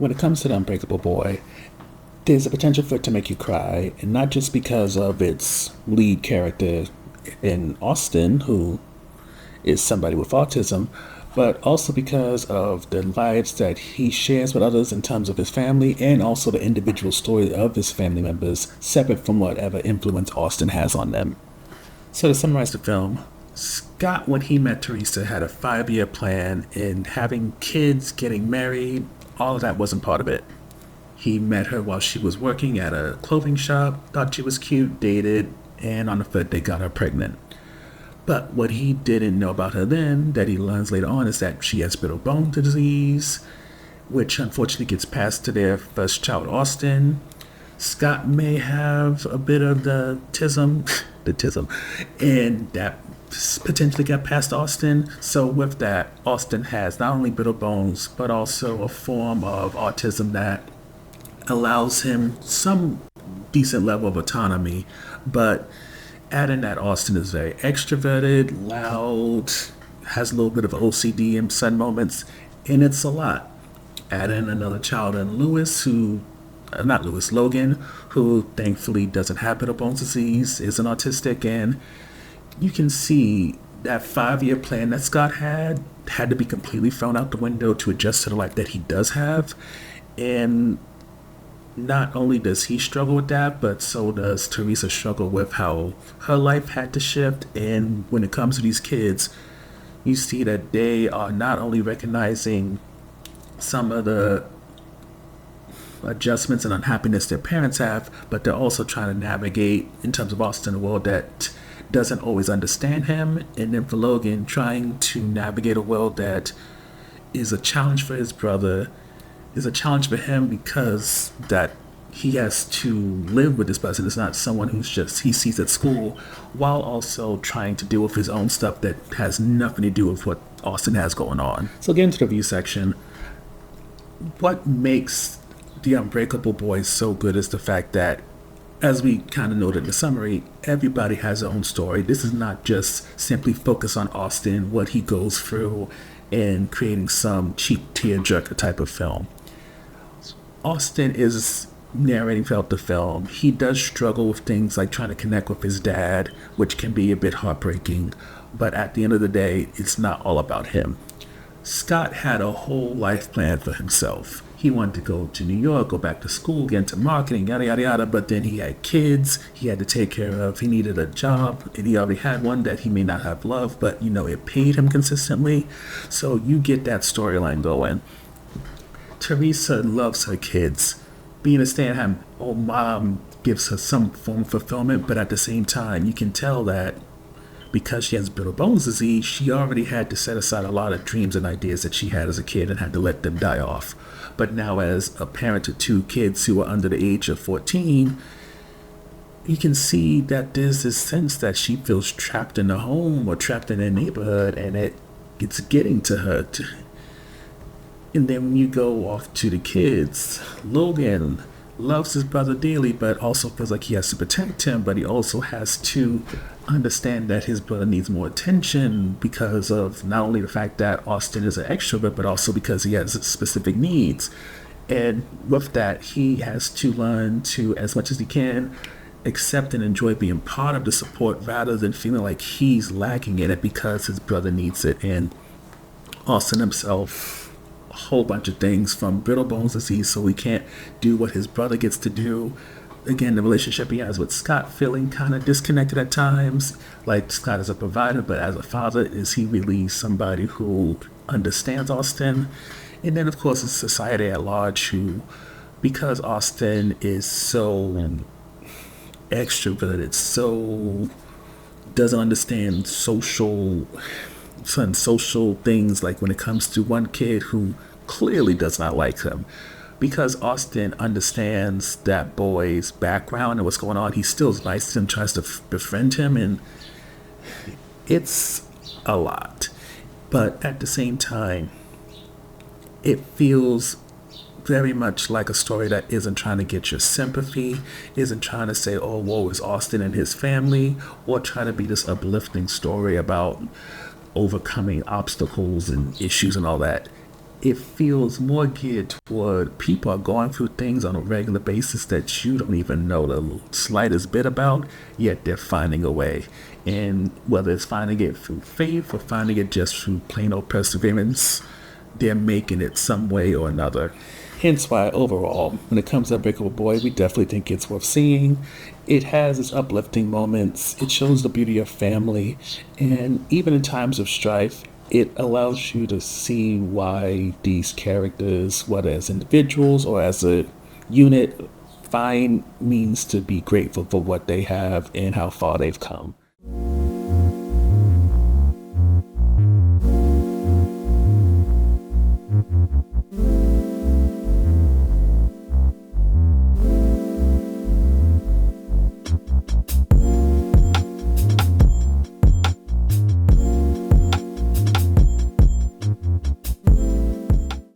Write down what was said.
when it comes to the Unbreakable Boy, there's a potential for it to make you cry, and not just because of its lead character in Austin, who is somebody with autism, but also because of the lives that he shares with others in terms of his family and also the individual story of his family members, separate from whatever influence Austin has on them. So to summarize the film, Scott, when he met Teresa, had a 5-year plan, and having kids, getting married, all of that wasn't part of it. He met her while she was working at a clothing shop, thought she was cute, dated, and on the 3rd day got her pregnant. But what he didn't know about her then, that he learns later on, is that she has brittle bone disease, which unfortunately gets passed to their first child, Austin. Scott may have a bit of the tism, and that potentially got passed to Austin. So with that, Austin has not only brittle bones, but also a form of autism that allows him some decent level of autonomy, but adding that Austin is very extroverted, loud, has a little bit of OCD in some moments, and it's a lot. Add in another child in Logan, who thankfully doesn't have brittle bones disease, isn't autistic, and you can see that 5-year plan that Scott had to be completely thrown out the window to adjust to the life that he does have. And not only does he struggle with that, but so does Teresa struggle with how her life had to shift. And when it comes to these kids, you see that they are not only recognizing some of the adjustments and unhappiness their parents have, but they're also trying to navigate, in terms of Austin, a world that doesn't always understand him. And then for Logan, trying to navigate a world that is a challenge for his brother, is a challenge for him because that he has to live with this person. It's not someone who's just he sees at school, while also trying to deal with his own stuff that has nothing to do with what Austin has going on. So getting to the review section, what makes The Unbreakable Boy so good is the fact that, as we kind of noted in the summary, everybody has their own story. This is not just simply focus on Austin, what he goes through, and creating some cheap tearjerker type of film. Austin is narrating throughout the film. He does struggle with things like trying to connect with his dad, which can be a bit heartbreaking, but at the end of the day, it's not all about him. Scott had a whole life plan for himself. He wanted to go to New York, go back to school, get into marketing, yada, yada, yada, but then he had kids he had to take care of. He needed a job, and he already had one that he may not have loved, but, it paid him consistently. So you get that storyline going. Teresa loves her kids. Being a stay-at-home mom gives her some form of fulfillment, but at the same time, you can tell that because she has brittle bones disease, she already had to set aside a lot of dreams and ideas that she had as a kid and had to let them die off. But now, as a parent to 2 kids who are under the age of 14, you can see that there's this sense that she feels trapped in the home or trapped in a neighborhood, and it's getting to her. And then when you go off to the kids, Logan loves his brother dearly, but also feels like he has to protect him, but he also has to understand that his brother needs more attention because of not only the fact that Austin is an extrovert, but also because he has specific needs. And with that, he has to learn to, as much as he can, accept and enjoy being part of the support rather than feeling like he's lacking in it because his brother needs it. And Austin himself, a whole bunch of things, from brittle bones disease, so he can't do what his brother gets to do. Again, the relationship he has with Scott, feeling kind of disconnected at times, like Scott is a provider, but as a father, is he really somebody who understands Austin? And then, of course, it's society at large who, because Austin is so extroverted, so doesn't understand social things, like when it comes to one kid who clearly does not like him. Because Austin understands that boy's background and what's going on, he still is nice to him, tries to befriend him, and it's a lot. But at the same time, it feels very much like a story that isn't trying to get your sympathy, isn't trying to say, oh, woe is Austin and his family, or try to be this uplifting story about overcoming obstacles and issues and all that. it feels more geared toward people are going through things on a regular basis that you don't even know the slightest bit about, yet they're finding a way. And whether it's finding it through faith or finding it just through plain old perseverance, they're making it some way or another. Hence why overall, when it comes to Unbreakable Boy, we definitely think it's worth seeing. It has its uplifting moments, it shows the beauty of family, and even in times of strife, it allows you to see why these characters, whether as individuals or as a unit, find means to be grateful for what they have and how far they've come.